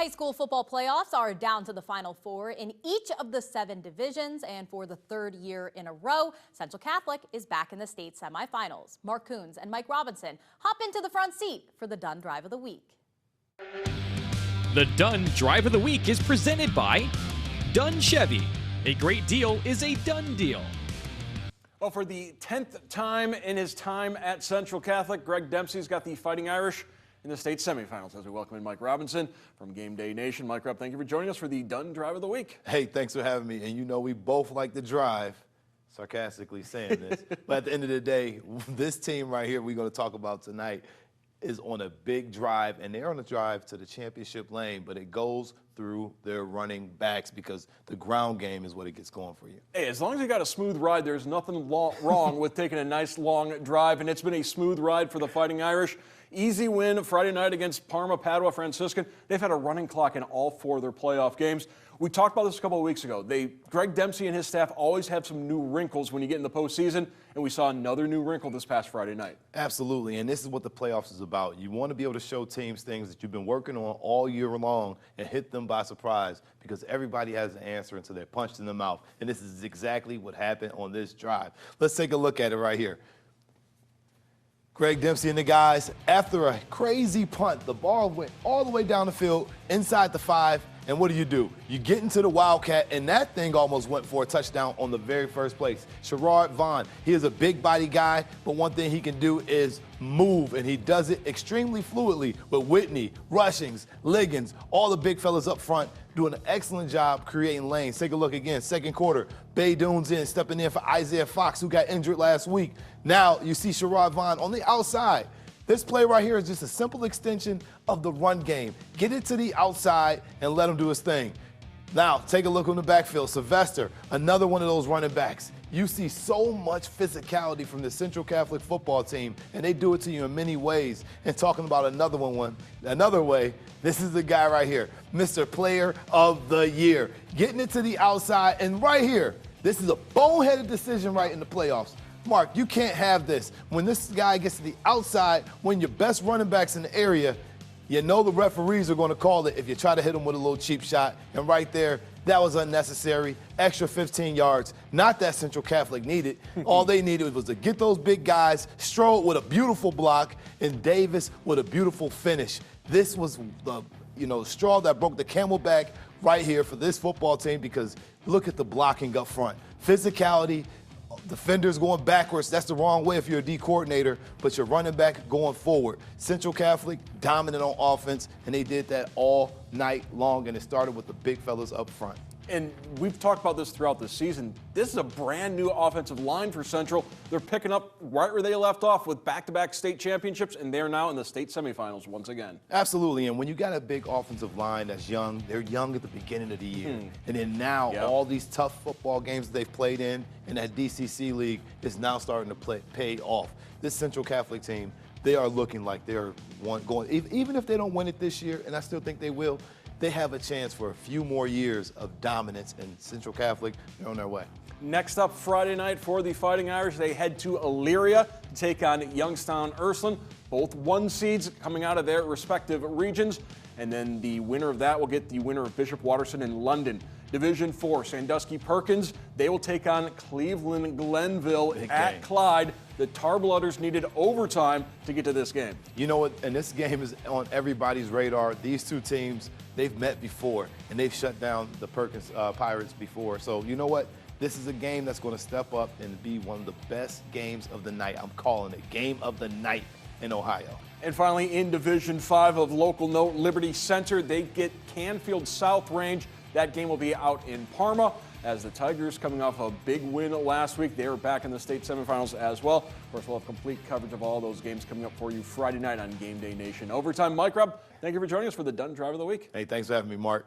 High school football playoffs are down to the Final Four in each of the 7 divisions, and for the 3rd year in a row, Central Catholic is back in the state semifinals. Mark Coons and Mike Robinson hop into the front seat for the Dunn Drive of the Week. The Dunn Drive of the Week is presented by Dunn Chevy. A great deal is a done deal. Well, for the 10th time in his time at Central Catholic, Greg Dempsey's got the Fighting Irish in the state semifinals as we welcome in Mike Robinson from Game Day Nation. Mike Rob, thank you for joining us for the Dunn Drive of the Week. Hey, thanks for having me. And you know we both like to drive, sarcastically saying this. But at the end of the day, this team right here we're going to talk about tonight is on a big drive, and they're on a drive to the championship lane, but it goes through their running backs because the ground game is what it gets going for you. Hey, as long as you got a smooth ride, there's nothing wrong with taking a nice long drive, and it's been a smooth ride for the Fighting Irish. Easy win Friday night against Parma, Padua, Franciscan. They've had a running clock in all 4 of their playoff games. We talked about this a couple of weeks ago. Greg Dempsey and his staff always have some new wrinkles when you get in the postseason, and we saw another new wrinkle this past Friday night. Absolutely, and this is what the playoffs is about. You want to be able to show teams things that you've been working on all year long and hit them by surprise because everybody has an answer until they're punched in the mouth, and this is exactly what happened on this drive. Let's take a look at it right here. Greg Dempsey and the guys, after a crazy punt, the ball went all the way down the field, inside the 5, and what do? You get into the Wildcat, and that thing almost went for a touchdown on the very first place. Sherrod Vaughn, he is a big body guy, but one thing he can do is move, and he does it extremely fluidly with Whitney, Rushings, Liggins, all the big fellas up front doing an excellent job creating lanes. Take a look again, second quarter. Baydoun's in, stepping in for Isaiah Fox, who got injured last week. Now you see Sherrod Vaughn on the outside. This play right here is just a simple extension of the run game. Get it to the outside and let him do his thing. Now, take a look on the backfield. Sylvester, another one of those running backs. You see so much physicality from the Central Catholic football team, and they do it to you in many ways. And talking about another way, this is the guy right here, Mr. Player of the Year. Getting it to the outside, and right here, this is a boneheaded decision right in the playoffs. Mark, you can't have this. When this guy gets to the outside, when your best running back's in the area, you know the referees are going to call it if you try to hit him with a little cheap shot. And right there, that was unnecessary. Extra 15 yards. Not that Central Catholic needed. All they needed was to get those big guys, Strode with a beautiful block, and Davis with a beautiful finish. This was the straw that broke the camel back right here for this football team because look at the blocking up front. Physicality. Defenders going backwards, that's the wrong way if you're a D coordinator, but you're running back going forward. Central Catholic dominant on offense, and they did that all night long, and it started with the big fellas up front. And we've talked about this throughout the season. This is a brand new offensive line for Central. They're picking up right where they left off with back-to-back state championships, and they're now in the state semifinals once again. Absolutely, and when you got a big offensive line that's young, they're young at the beginning of the year. And then now all these tough football games they've played in that DCC league is now starting to pay off. This Central Catholic team, they are looking like they're going, even if they don't win it this year, and I still think they will, they have a chance for a few more years of dominance, and Central Catholic, they're on their way. Next up Friday night for the Fighting Irish, they head to Elyria to take on Youngstown Ursuline. Both 1 seeds coming out of their respective regions. And then the winner of that will get the winner of Bishop Watterson in London. Division 4, Sandusky Perkins, they will take on Cleveland Glenville at Clyde. The Tarblooders needed overtime to get to this game. You know what, and this game is on everybody's radar. These two teams, they've met before, and they've shut down the Perkins Pirates before. So you know what? This is a game that's going to step up and be one of the best games of the night. I'm calling it game of the night in Ohio. And finally, in Division 5 of local note, Liberty Center, they get Canfield South Range. That game will be out in Parma as the Tigers, coming off a big win last week, they are back in the state semifinals as well. Of course, we'll have complete coverage of all those games coming up for you Friday night on Game Day Nation Overtime. Mike Rob, thank you for joining us for the Dunn Drive of the Week. Hey, thanks for having me, Mark.